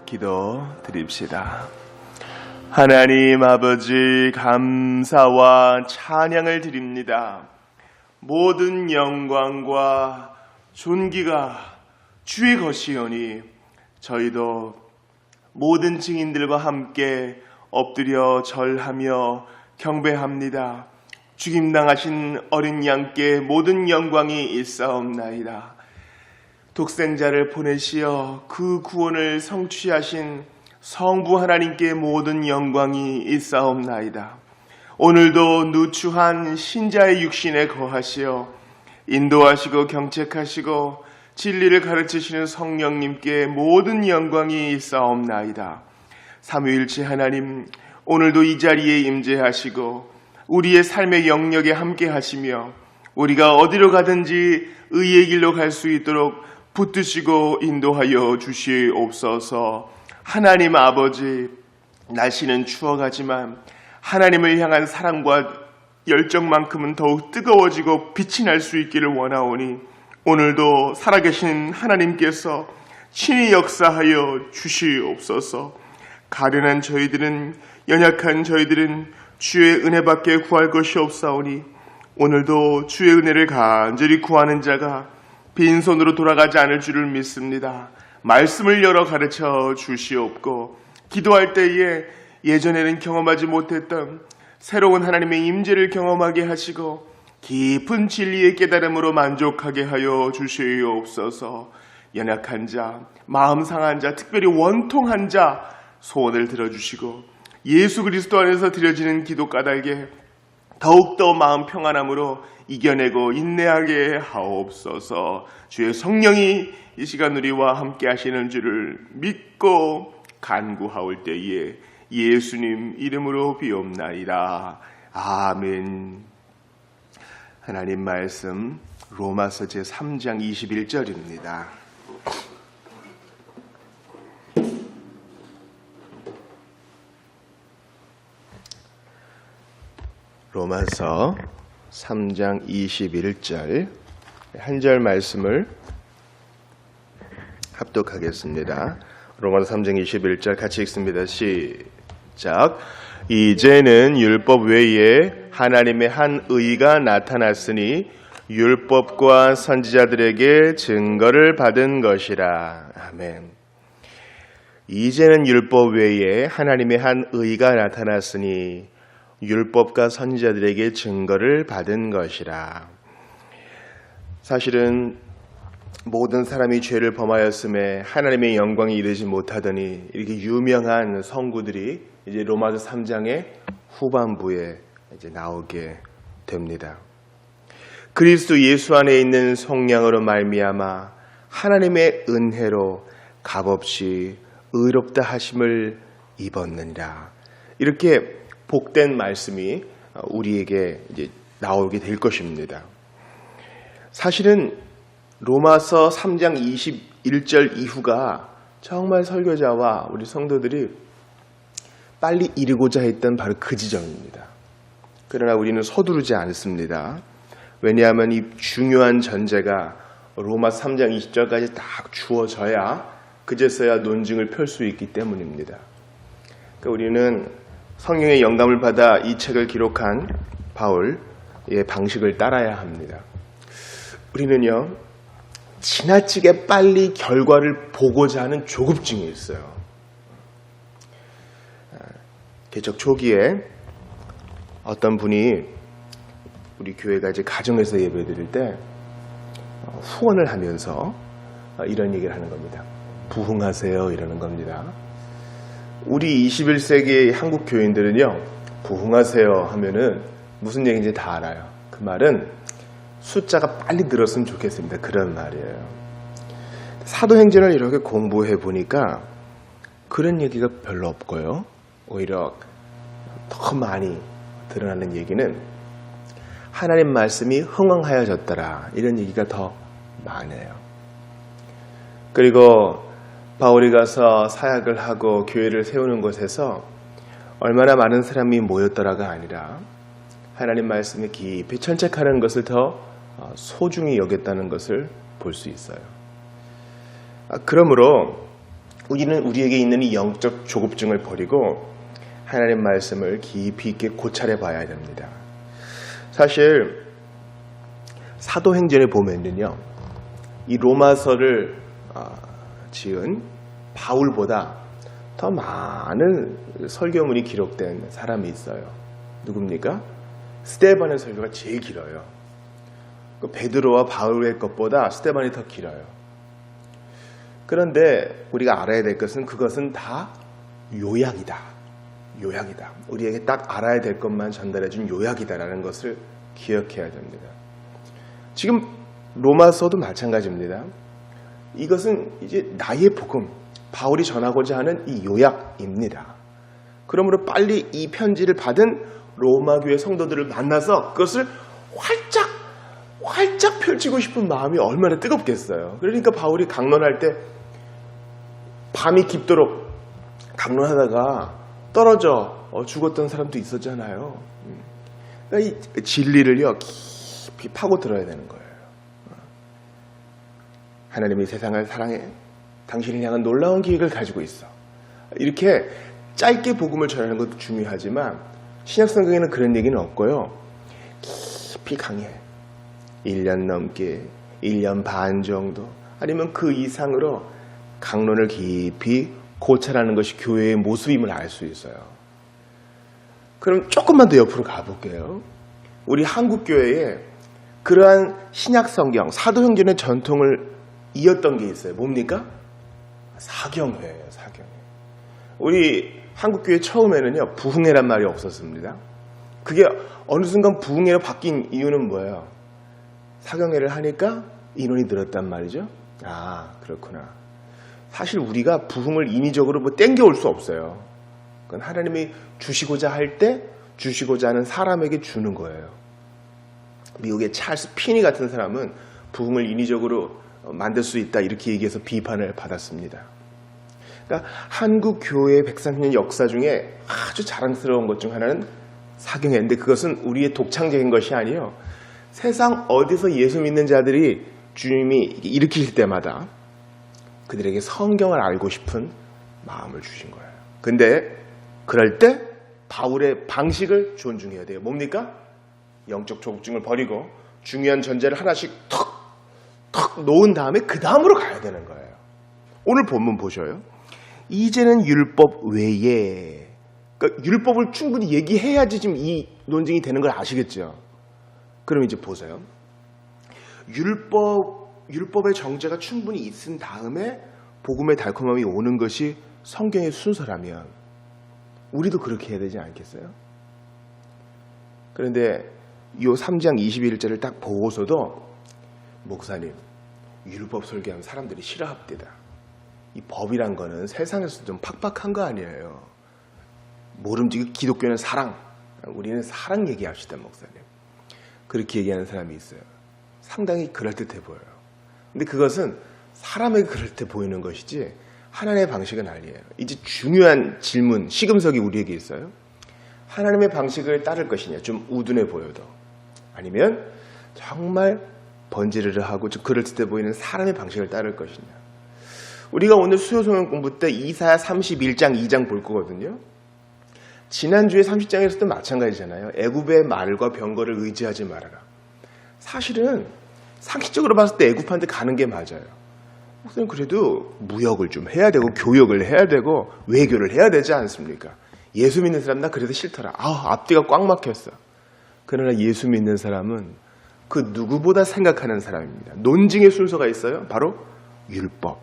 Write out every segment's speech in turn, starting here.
기도 드립시다. 하나님 아버지, 감사와 찬양을 드립니다. 모든 영광과 존귀가 주의 것이오니 저희도 모든 증인들과 함께 엎드려 절하며 경배합니다. 죽임당하신 어린 양께 모든 영광이 있사옵나이다. 독생자를 보내시어 그 구원을 성취하신 성부 하나님께 모든 영광이 있사옵나이다. 오늘도 누추한 신자의 육신에 거하시어 인도하시고 경책하시고 진리를 가르치시는 성령님께 모든 영광이 있사옵나이다. 삼위일체 하나님, 오늘도 이 자리에 임재하시고 우리의 삶의 영역에 함께 하시며 우리가 어디로 가든지 의의 길로 갈 수 있도록 붙드시고 인도하여 주시옵소서. 하나님 아버지, 날씨는 추워가지만 하나님을 향한 사랑과 열정만큼은 더욱 뜨거워지고 빛이 날 수 있기를 원하오니 오늘도 살아계신 하나님께서 친히 역사하여 주시옵소서. 가련한 저희들은, 연약한 저희들은 주의 은혜밖에 구할 것이 없사오니 오늘도 주의 은혜를 간절히 구하는 자가 빈손으로 돌아가지 않을 줄을 믿습니다. 말씀을 열어 가르쳐 주시옵고 기도할 때에 예전에는 경험하지 못했던 새로운 하나님의 임재를 경험하게 하시고 깊은 진리의 깨달음으로 만족하게 하여 주시옵소서. 연약한 자, 마음 상한 자, 특별히 원통한 자 소원을 들어주시고 예수 그리스도 안에서 드려지는 기도 까닭에 더욱더 마음 평안함으로 이겨내고 인내하게 하옵소서. 주의 성령이 이 시간 우리와 함께 하시는 줄을 믿고 간구하올 때에 예수님 이름으로 비옵나이다. 아멘. 하나님 말씀 로마서 제3장 21절입니다. 로마서 3장 21절 한 절 말씀을 합독하겠습니다. 로마서 3장 21절 같이 읽습니다. 시작. 이제는 율법 외에 하나님의 한 의가 나타났으니 율법과 선지자들에게 증거를 받은 것이라. 아멘. 이제는 율법 외에 하나님의 한 의가 나타났으니 율법과 선지자들에게 증거를 받은 것이라. 사실은 모든 사람이 죄를 범하였음에 하나님의 영광에 이르지 못하더니 이렇게 유명한 성구들이 이제 로마서 3장의 후반부에 이제 나오게 됩니다. 그리스도 예수 안에 있는 성령으로 말미암아 하나님의 은혜로 값없이 의롭다 하심을 입었느니라. 이렇게 복된 말씀이 우리에게 이제 나오게 될 것입니다. 사실은 로마서 3장 21절 이후가 정말 설교자와 우리 성도들이 빨리 이루고자 했던 바로 그 지점입니다. 그러나 우리는 서두르지 않습니다. 왜냐하면 이 중요한 전제가 로마서 3장 20절까지 딱 주어져야 그제서야 논증을 펼 수 있기 때문입니다. 그러니까 우리는 성령의 영감을 받아 이 책을 기록한 바울의 방식을 따라야 합니다. 우리는요, 지나치게 빨리 결과를 보고자 하는 조급증이 있어요. 개척 초기에 어떤 분이 우리 교회가 이제 가정에서 예배 드릴 때 후원을 하면서 이런 얘기를 하는 겁니다. 부흥하세요 이러는 겁니다. 우리 21세기 한국 교인들은요, 부흥하세요 하면은 무슨 얘기인지 다 알아요. 그 말은 숫자가 빨리 늘었으면 좋겠습니다. 그런 말이에요. 사도행전을 이렇게 공부해 보니까 그런 얘기가 별로 없고요. 오히려 더 많이 드러나는 얘기는 하나님 말씀이 흥왕하여졌더라 이런 얘기가 더 많아요. 그리고 바울이 가서 사역을 하고 교회를 세우는 곳에서 얼마나 많은 사람이 모였더라가 아니라 하나님 말씀에 깊이 천착하는 것을 더 소중히 여겼다는 것을 볼 수 있어요. 그러므로 우리는 우리에게 있는 이 영적 조급증을 버리고 하나님 말씀을 깊이 있게 고찰해 봐야 됩니다. 사실 사도행전에 보면요, 이 로마서를 지은 바울보다 더 많은 설교문이 기록된 사람이 있어요. 누굽니까? 스데반의 설교가 제일 길어요. 베드로와 바울의 것보다 스데반이 더 길어요. 그런데 우리가 알아야 될 것은 그것은 다 요약이다. 요약이다. 우리에게 딱 알아야 될 것만 전달해준 요약이다라는 것을 기억해야 됩니다. 지금 로마서도 마찬가지입니다. 이것은 이제 나의 복음, 바울이 전하고자 하는 이 요약입니다. 그러므로 빨리 이 편지를 받은 로마 교회 성도들을 만나서 그것을 활짝 펼치고 싶은 마음이 얼마나 뜨겁겠어요. 그러니까 바울이 강론할 때 밤이 깊도록 강론하다가 떨어져 죽었던 사람도 있었잖아요. 그러니까 이 진리를요 깊이 파고들어야 되는 거예요. 하나님이 세상을 사랑해 당신을 향한 놀라운 계획을 가지고 있어. 이렇게 짧게 복음을 전하는 것도 중요하지만 신약 성경에는 그런 얘기는 없고요. 깊이 강해. 1년 넘게, 1년 반 정도, 아니면 그 이상으로 강론을 깊이 고찰하는 것이 교회의 모습임을 알 수 있어요. 그럼 조금만 더 옆으로 가볼게요. 우리 한국교회에 그러한 신약 성경, 사도행전의 전통을 이었던 게 있어요. 뭡니까? 사경회예요, 사경회. 우리 한국교회 처음에는요, 부흥회란 말이 없었습니다. 그게 어느 순간 부흥회로 바뀐 이유는 뭐예요? 사경회를 하니까 인원이 늘었단 말이죠. 아, 그렇구나. 사실 우리가 부흥을 인위적으로 뭐 땡겨올 수 없어요. 그건 하나님이 주시고자 할 때 주시고자 하는 사람에게 주는 거예요. 미국의 찰스 피니 같은 사람은 부흥을 인위적으로 만들 수 있다 이렇게 얘기해서 비판을 받았습니다. 그러니까 한국 교회의 130년 역사 중에 아주 자랑스러운 것 중 하나는 사경회인데 그것은 우리의 독창적인 것이 아니에요. 세상 어디서 예수 믿는 자들이 주님이 일으키실 때마다 그들에게 성경을 알고 싶은 마음을 주신 거예요. 근데 그럴 때 바울의 방식을 존중해야 돼요. 뭡니까? 영적 조급증을 버리고 중요한 전제를 하나씩 턱 놓은 다음에 그 다음으로 가야 되는 거예요. 오늘 본문 보셔요. 이제는 율법 외에, 그러니까 율법을 충분히 얘기해야지 지금 이 논증이 되는 걸 아시겠죠? 그럼 이제 보세요. 율법의 정죄가 충분히 있은 다음에 복음의 달콤함이 오는 것이 성경의 순서라면 우리도 그렇게 해야 되지 않겠어요? 그런데 이 3장 21절을 딱 보고서도 목사님, 율법 설교하면 사람들이 싫어합니다. 이 법이란 거는 세상에서 좀 팍팍한 거 아니에요. 모름지기 기독교는 사랑. 우리는 사랑 얘기합시다, 목사님. 그렇게 얘기하는 사람이 있어요. 상당히 그럴듯해 보여요. 근데 그것은 사람에게 그럴듯해 보이는 것이지 하나님의 방식은 아니에요. 이제 중요한 질문, 시금석이 우리에게 있어요. 하나님의 방식을 따를 것이냐, 좀 우둔해 보여도, 아니면 정말 번지르르하고 좀 그럴듯해 보이는 사람의 방식을 따를 것이냐. 우리가 오늘 수요성경 공부 때 이사야 31장 2장 볼 거거든요. 지난주에 30장에서도 마찬가지잖아요. 애굽의 말과 병거를 의지하지 말아라. 사실은 상식적으로 봤을 때 애굽한테 가는 게 맞아요. 목사님, 그래도 무역을 좀 해야 되고 교역을 해야 되고 외교를 해야 되지 않습니까? 예수 믿는 사람 나 그래도 싫더라. 앞뒤가 꽉 막혔어. 그러나 예수 믿는 사람은 그 누구보다 생각하는 사람입니다. 논증의 순서가 있어요. 바로 율법.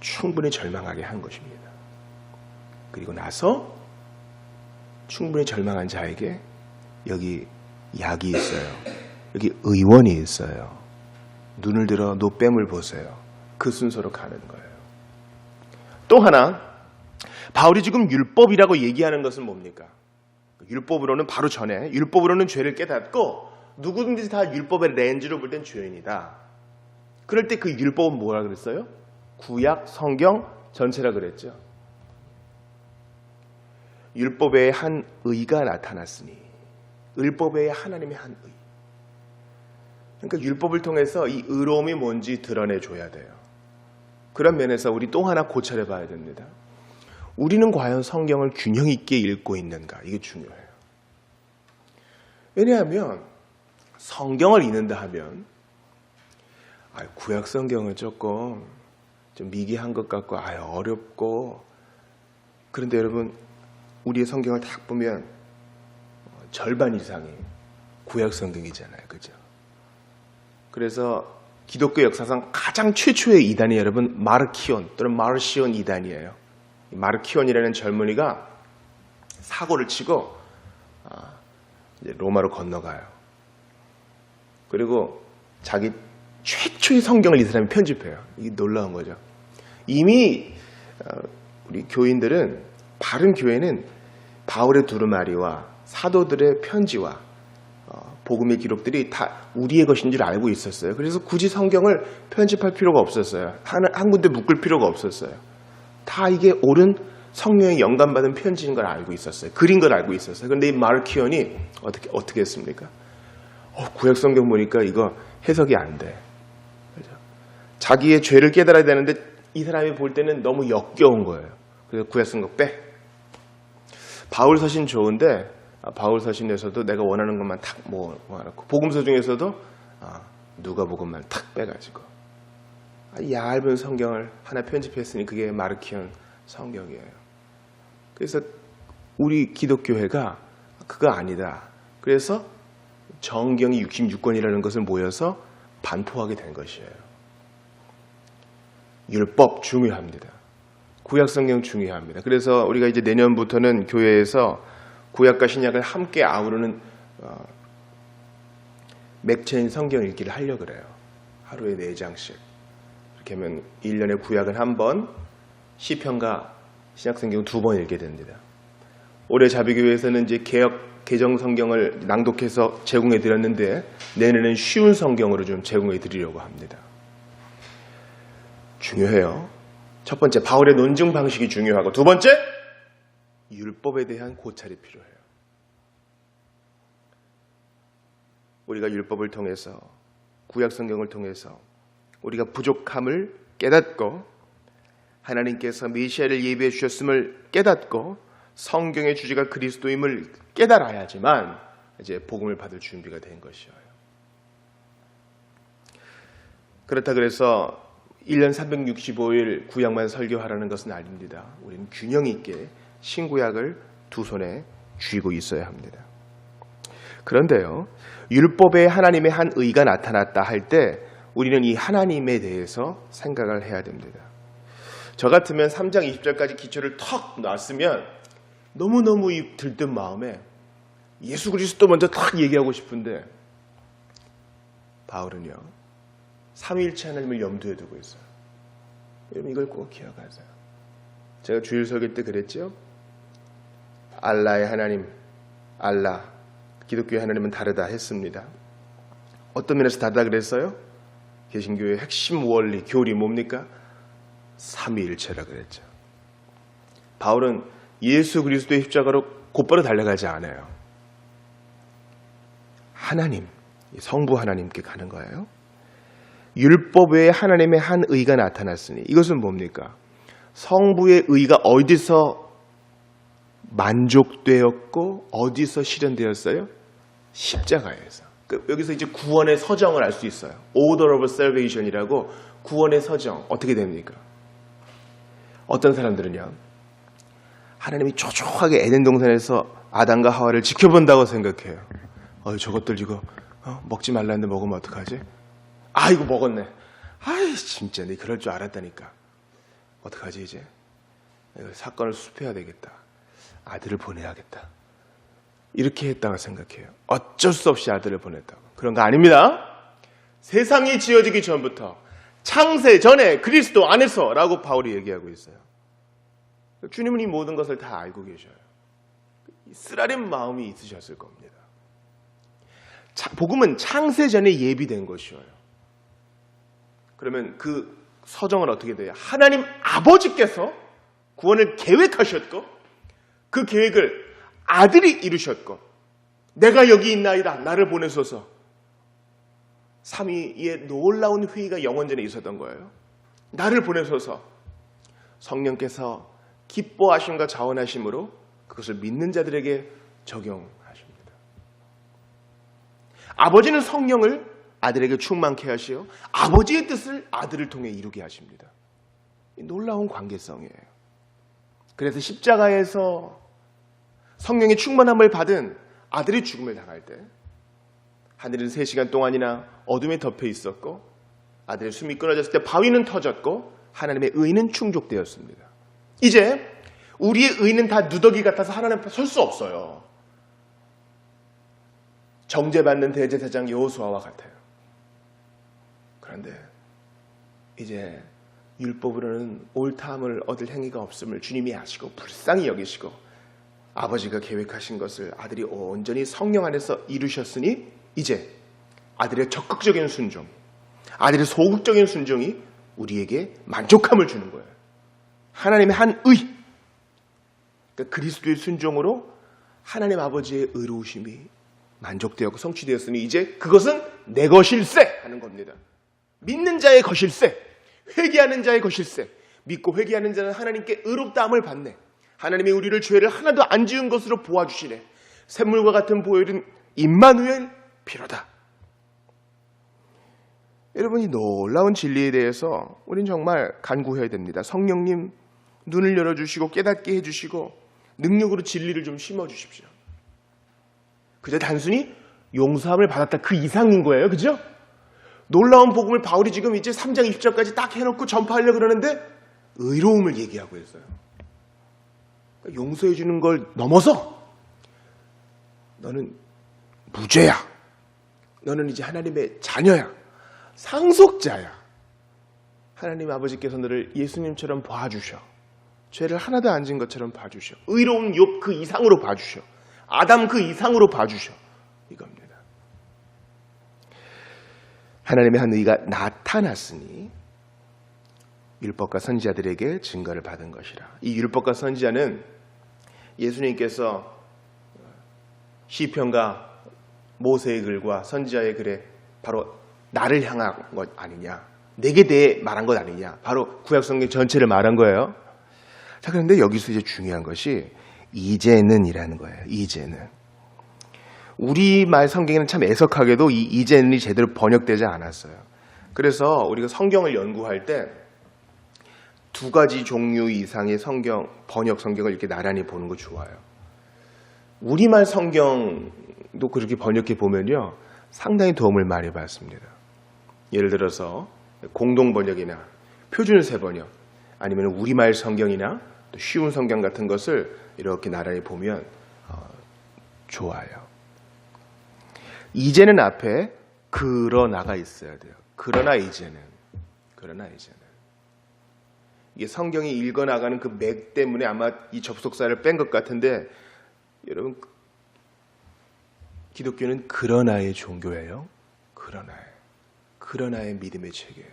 충분히 절망하게 한 것입니다. 그리고 나서 충분히 절망한 자에게 여기 약이 있어요. 여기 의원이 있어요. 눈을 들어 노뱀을 보세요. 그 순서로 가는 거예요. 또 하나, 바울이 지금 율법이라고 얘기하는 것은 뭡니까? 율법으로는 바로 전에 율법으로는 죄를 깨닫고 누구든지 다 율법의 렌즈로 볼 땐 죄인이다. 그럴 때 그 율법은 뭐라 그랬어요? 구약 성경 전체라 그랬죠. 율법의 한 의가 나타났으니, 율법의 하나님의 한 의. 그러니까 율법을 통해서 이 의로움이 뭔지 드러내줘야 돼요. 그런 면에서 우리 또 하나 고찰해 봐야 됩니다. 우리는 과연 성경을 균형 있게 읽고 있는가? 이게 중요해요. 왜냐하면 성경을 읽는다 하면 구약 성경은 조금 좀 미개한 것 같고 어렵고, 그런데 여러분 우리의 성경을 딱 보면 절반 이상이 구약 성경이잖아요. 그죠? 그래서 기독교 역사상 가장 최초의 이단이 여러분 마르키온 또는 마르시온 이단이에요. 마르키온이라는 젊은이가 사고를 치고 이제 로마로 건너가요. 그리고 자기 최초의 성경을 이 사람이 편집해요. 이게 놀라운 거죠. 이미 우리 교인들은, 바른 교회는 바울의 두루마리와 사도들의 편지와 복음의 기록들이 다 우리의 것인 줄 알고 있었어요. 그래서 굳이 성경을 편집할 필요가 없었어요. 한 군데 묶을 필요가 없었어요. 다 이게 옳은 성령의 영감받은 편지인 걸 알고 있었어요. 글인 걸 알고 있었어요. 그런데 이 마르키온이 어떻게 했습니까? 구약 성경 보니까 이거 해석이 안 돼. 그죠? 자기의 죄를 깨달아야 되는데 이 사람이 볼 때는 너무 역겨운 거예요. 그래서 구약 성경 빼. 바울 서신 좋은데 바울 서신에서도 내가 원하는 것만 탁 모아놓고, 복음서 중에서도 누가복음만 탁 빼가지고 얇은 성경을 하나 편집했으니 그게 마르키온 성경이에요. 그래서 우리 기독교회가 그거 아니다. 그래서 정경이 66권이라는 것을 모여서 반포하게 된 것이에요. 율법 중요합니다. 구약 성경 중요합니다. 그래서 우리가 이제 내년부터는 교회에서 구약과 신약을 함께 아우르는 맥체인 성경 읽기를 하려고 그래요. 하루에 4장씩. 이렇게 하면 1년에 구약은 1번, 시편과 신약 성경 2번 읽게 됩니다. 올해 자비교회에서는 이제 개정 성경을 낭독해서 제공해 드렸는데 내년에는 쉬운 성경으로 좀 제공해 드리려고 합니다. 중요해요. 첫 번째, 바울의 논증 방식이 중요하고, 두 번째, 율법에 대한 고찰이 필요해요. 우리가 율법을 통해서, 구약 성경을 통해서 우리가 부족함을 깨닫고 하나님께서 메시아를 예비해 주셨음을 깨닫고 성경의 주제가 그리스도임을 깨달아야지만 이제 복음을 받을 준비가 된 것이에요. 그렇다 그래서 1년 365일 구약만 설교하라는 것은 아닙니다. 우리는 균형 있게 신구약을 두 손에 쥐고 있어야 합니다. 그런데요, 율법에 하나님의 한 의가 나타났다 할 때 우리는 이 하나님에 대해서 생각을 해야 됩니다. 저 같으면 3장 20절까지 기초를 턱 놨으면 너무너무 이 들뜬 마음에 예수 그리스도 먼저 탁 얘기하고 싶은데, 바울은요 삼위일체 하나님을 염두에 두고 있어요. 여러분 이걸 꼭 기억하세요. 제가 주일 설교 때 그랬죠. 알라의 하나님, 알라, 기독교의 하나님은 다르다 했습니다. 어떤 면에서 다르다 그랬어요? 개신교의 핵심 원리, 교리 뭡니까? 삼위일체라 그랬죠. 바울은 예수 그리스도의 십자가로 곧바로 달려가지 않아요. 하나님, 성부 하나님께 가는 거예요. 율법 외에 하나님의 한 의가 나타났으니, 이것은 뭡니까? 성부의 의가 어디서 만족되었고 어디서 실현되었어요? 십자가에서. 여기서 이제 구원의 서정을 알 수 있어요. Order of Salvation이라고, 구원의 서정. 어떻게 됩니까? 어떤 사람들은요, 하나님이 촉촉하게 에덴 동산에서 아담과 하와를 지켜본다고 생각해요. 저것들 이거 먹지 말라는데 먹으면 어떡하지? 이거 먹었네. 진짜 네 그럴 줄 알았다니까. 어떡하지 이제? 사건을 수습해야 되겠다. 아들을 보내야겠다. 이렇게 했다고 생각해요. 어쩔 수 없이 아들을 보냈다고. 그런 거 아닙니다. 세상이 지어지기 전부터, 창세 전에 그리스도 안에서 라고 바울이 얘기하고 있어요. 주님은 이 모든 것을 다 알고 계셔요. 쓰라린 마음이 있으셨을 겁니다. 복음은 창세 전에 예비된 것이에요. 그러면 그 서정은 어떻게 돼요? 하나님 아버지께서 구원을 계획하셨고 그 계획을 아들이 이루셨고, 내가 여기 있나이다, 나를 보내소서. 삼위의 놀라운 회의가 영원전에 있었던 거예요. 나를 보내소서. 성령께서 기뻐하심과 자원하심으로 그것을 믿는 자들에게 적용하십니다. 아버지는 성령을 아들에게 충만케 하시어 아버지의 뜻을 아들을 통해 이루게 하십니다. 놀라운 관계성이에요. 그래서 십자가에서 성령의 충만함을 받은 아들이 죽음을 당할 때 하늘은 3시간 동안이나 어둠에 덮여 있었고 아들의 숨이 끊어졌을 때 바위는 터졌고 하나님의 의는 충족되었습니다. 이제 우리의 의는 다 누더기 같아서 하나님 앞에 설 수 없어요. 정죄받는 대제사장 여호수아와 같아요. 그런데 이제 율법으로는 옳다함을 얻을 행위가 없음을 주님이 아시고 불쌍히 여기시고 아버지가 계획하신 것을 아들이 온전히 성령 안에서 이루셨으니 이제 아들의 적극적인 순종, 아들의 소극적인 순종이 우리에게 만족함을 주는 거예요. 하나님의 한 의, 그러니까 그리스도의 순종으로 하나님 아버지의 의로우심이 만족되었고 성취되었으니 이제 그것은 내 것일세 하는 겁니다. 믿는 자의 것일세, 회개하는 자의 것일세. 믿고 회개하는 자는 하나님께 의롭다함을 받네. 하나님이 우리를 죄를 하나도 안 지은 것으로 보아주시네. 샘물과 같은 보혈은 임마누엘 피로다. 여러분, 이 놀라운 진리에 대해서 우린 정말 간구해야 됩니다. 성령님 눈을 열어주시고 깨닫게 해주시고 능력으로 진리를 좀 심어주십시오. 그저 단순히 용서함을 받았다 그 이상인 거예요. 그죠? 놀라운 복음을 바울이 지금 이제 3장 20절까지 딱 해놓고 전파하려고 그러는데 의로움을 얘기하고 있어요. 그러니까 용서해 주는 걸 넘어서 너는 무죄야. 너는 이제 하나님의 자녀야. 상속자야. 하나님 아버지께서 너를 예수님처럼 봐주셔. 죄를 하나도 안 진 것처럼 봐주셔. 의로운 욥 그 이상으로 봐주셔. 아담 그 이상으로 봐주셔. 이겁니다. 하나님의 한 의가 나타났으니 율법과 선지자들에게 증거를 받은 것이라. 이 율법과 선지자는 예수님께서 시편과 모세의 글과 선지자의 글에 바로 나를 향한 것 아니냐, 내게 대해 말한 것 아니냐, 바로 구약성경 전체를 말한 거예요. 자, 그런데 여기서 이제 중요한 것이 이제는이라는 거예요. 이제는. 우리말 성경에는 참 애석하게도 이 이제는이 제대로 번역되지 않았어요. 그래서 우리가 성경을 연구할 때 2가지 종류 이상의 성경, 번역 성경을 이렇게 나란히 보는 거 좋아요. 우리말 성경도 그렇게 번역해 보면요, 상당히 도움을 많이 받습니다. 예를 들어서 공동 번역이나 표준세 번역, 아니면 우리말 성경이나 또 쉬운 성경 같은 것을 이렇게 나란히 보면 좋아요. 이제는 앞에 그러나가 있어야 돼요. 그러나 이제는. 이게 성경이 읽어나가는 그 맥 때문에 아마 이 접속사를 뺀 것 같은데, 여러분, 기독교는 그러나의 종교예요. 그러나의 믿음의 체계예요.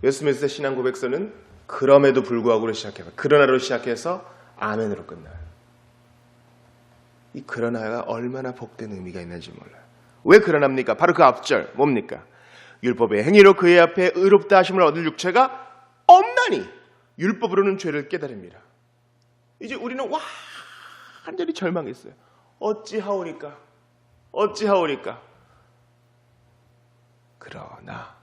웨스트민스터 신앙 고백서는 그럼에도 불구하고로 시작해서, 그러나로 시작해서 아멘으로 끝나요. 이 그러나가 얼마나 복된 의미가 있는지 몰라요. 왜 그러나입니까? 바로 그 앞절 뭡니까? 율법의 행위로 그의 앞에 의롭다 하심을 얻을 육체가 없나니 율법으로는 죄를 깨달습니다. 이제 우리는 완전히 절망했어요. 어찌하오리까? 그러나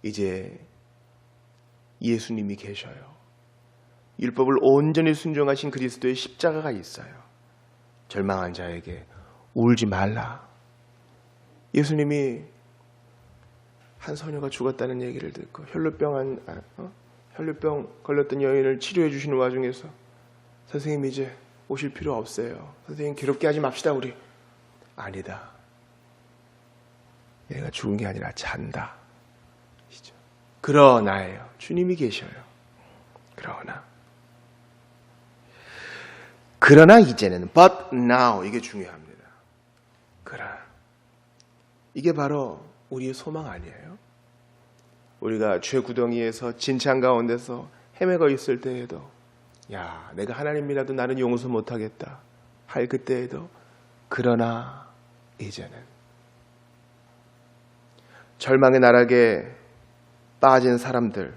이제 예수님이 계셔요. 율법을 온전히 순종하신 그리스도의 십자가가 있어요. 절망한 자에게 울지 말라. 예수님이 한 소녀가 죽었다는 얘기를 듣고 혈루병 걸렸던 여인을 치료해 주시는 와중에서 선생님 이제 오실 필요 없어요. 선생님 괴롭게 하지 맙시다 우리. 아니다. 얘가 죽은 게 아니라 잔다. 그러나예요. 주님이 계셔요. 그러나 이제는 but now 이게 중요합니다. 그러나 이게 바로 우리의 소망 아니에요? 우리가 죄 구덩이에서 진창 가운데서 헤매고 있을 때에도 야, 내가 하나님이라도 나는 용서 못하겠다 할 그때에도 그러나 이제는 절망의 나락에 빠진 사람들,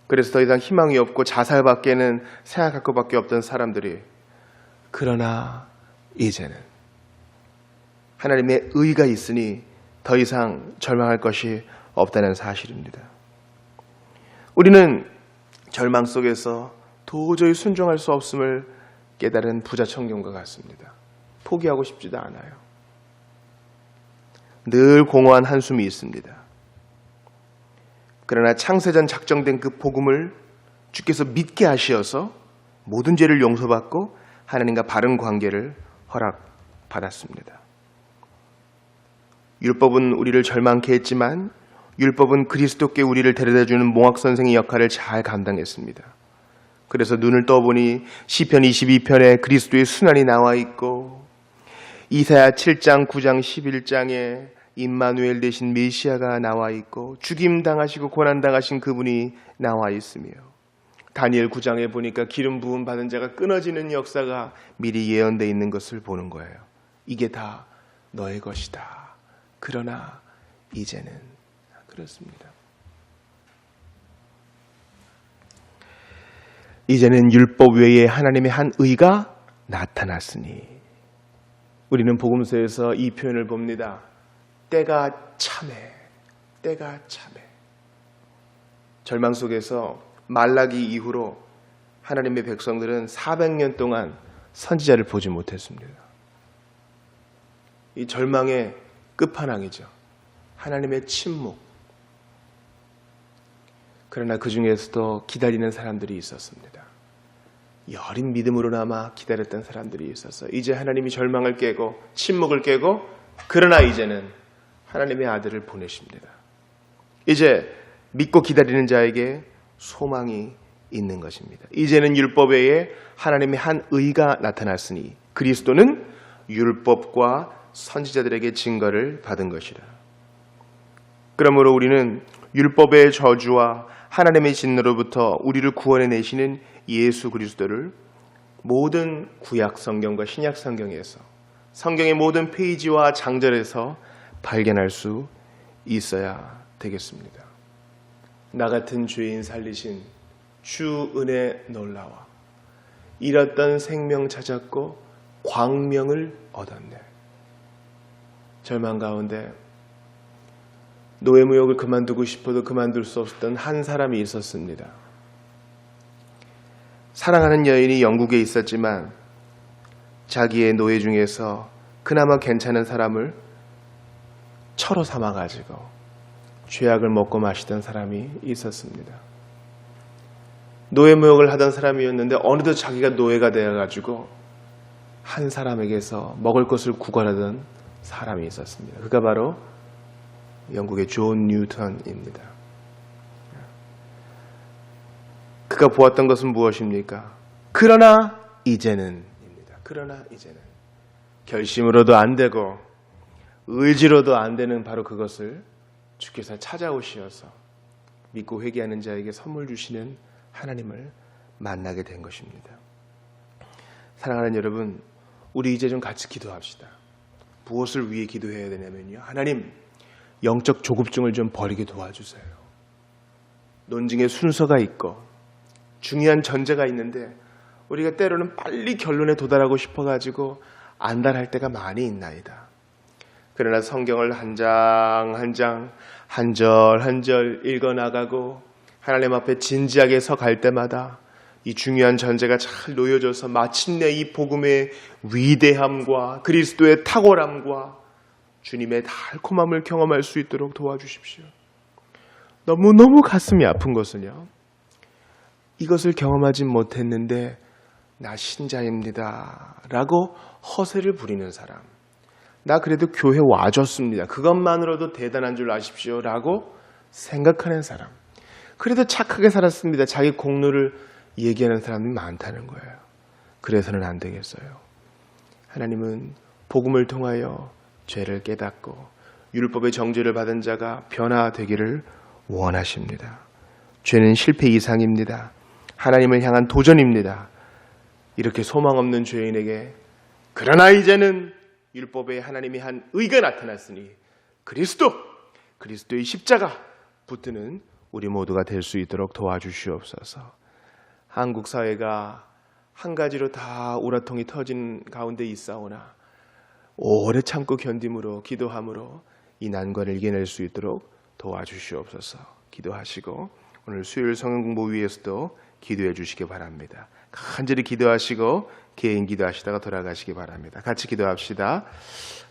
그래서 더 이상 희망이 없고 자살밖에는 생각할 것밖에 없던 사람들이, 그러나 이제는 하나님의 의가 있으니 더 이상 절망할 것이 없다는 사실입니다. 우리는 절망 속에서 도저히 순종할 수 없음을 깨달은 부자 청년과 같습니다. 포기하고 싶지도 않아요. 늘 공허한 한숨이 있습니다. 그러나 창세전 작정된 그 복음을 주께서 믿게 하시어서 모든 죄를 용서받고 하나님과 바른 관계를 허락받았습니다. 율법은 우리를 절망케 했지만 율법은 그리스도께 우리를 데려다주는 몽학선생의 역할을 잘 감당했습니다. 그래서 눈을 떠보니 시편 22편에 그리스도의 순환이 나와 있고, 이사야 7장, 9장, 11장에 임마누엘 되신 메시아가 나와 있고, 죽임당하시고 고난당하신 그분이 나와 있으며, 다니엘 9장에 보니까 기름 부음 받은 자가 끊어지는 역사가 미리 예언되어 있는 것을 보는 거예요. 이게 다 너의 것이다. 그러나 이제는 그렇습니다. 이제는 율법 외에 하나님의 한 의가 나타났으니, 우리는 복음서에서 이 표현을 봅니다. 때가 참해, 때가 참해. 절망 속에서 말라기 이후로 하나님의 백성들은 400년 동안 선지자를 보지 못했습니다. 이 절망의 끝판왕이죠. 하나님의 침묵. 그러나 그 중에서도 기다리는 사람들이 있었습니다. 여린 믿음으로나마 기다렸던 사람들이 있었어요. 이제 하나님이 절망을 깨고 침묵을 깨고, 그러나 이제는 하나님의 아들을 보내십니다. 이제 믿고 기다리는 자에게 소망이 있는 것입니다. 이제는 율법 외에 하나님의 한 의가 나타났으니 그리스도는 율법과 선지자들에게 증거를 받은 것이라. 그러므로 우리는 율법의 저주와 하나님의 진노로부터 우리를 구원해 내시는 예수 그리스도를 모든 구약 성경과 신약 성경에서, 성경의 모든 페이지와 장절에서 발견할 수 있어야 되겠습니다. 나 같은 죄인 살리신 주 은혜 놀라와 잃었던 생명 찾았고 광명을 얻었네. 절망 가운데 노예무역을 그만두고 싶어도 그만둘 수 없었던 한 사람이 있었습니다. 사랑하는 여인이 영국에 있었지만 자기의 노예 중에서 그나마 괜찮은 사람을 처로 삼아가지고 죄악을 먹고 마시던 사람이 있었습니다. 노예무역을 하던 사람이었는데 어느덧 자기가 노예가 되어가지고 한 사람에게서 먹을 것을 구걸하던 사람이 있었습니다. 그가 바로 영국의 존 뉴턴입니다. 그가 보았던 것은 무엇입니까? 그러나 이제는입니다. 그러나 이제는. 결심으로도 안 되고 의지로도 안 되는 바로 그것을 주께서 찾아오시어서 믿고 회개하는 자에게 선물 주시는 하나님을 만나게 된 것입니다. 사랑하는 여러분, 우리 이제 좀 같이 기도합시다. 무엇을 위해 기도해야 되냐면요, 하나님, 영적 조급증을 좀 버리게 도와주세요. 논증의 순서가 있고 중요한 전제가 있는데 우리가 때로는 빨리 결론에 도달하고 싶어가지고 안달할 때가 많이 있나이다. 그러나 성경을 한 장 한 장, 한 절 한 절 읽어나가고 하나님 앞에 진지하게 서 갈 때마다 이 중요한 전제가 잘 놓여져서 마침내 이 복음의 위대함과 그리스도의 탁월함과 주님의 달콤함을 경험할 수 있도록 도와주십시오. 너무너무 가슴이 아픈 것은요, 이것을 경험하지 못했는데 나 신자입니다 라고 허세를 부리는 사람, 나 그래도 교회 와줬습니다, 그것만으로도 대단한 줄 아십시오 라고 생각하는 사람, 그래도 착하게 살았습니다, 자기 공로를 얘기하는 사람이 많다는 거예요. 그래서는 안 되겠어요. 하나님은 복음을 통하여 죄를 깨닫고 율법의 정죄를 받은 자가 변화되기를 원하십니다. 죄는 실패 이상입니다. 하나님을 향한 도전입니다. 이렇게 소망 없는 죄인에게 그러나 이제는 율법에 하나님이 한 의가 나타났으니 그리스도, 그리스도의 십자가 붙드는 우리 모두가 될 수 있도록 도와주시옵소서. 한국 사회가 한 가지로 다 우라통이 터진 가운데 있사오나 오래 참고 견딤으로 기도함으로 이 난관을 이겨낼 수 있도록 도와주시옵소서. 기도하시고 오늘 수요일 성경 공부 위에서도 기도해 주시기 바랍니다. 간절히 기도하시고 개인 기도하시다가 돌아가시기 바랍니다. 같이 기도합시다.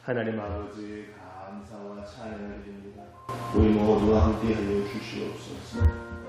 하나님 아버지 감사와 찬양을 드립니다. 우리 모두와 함께하여 주시옵소서.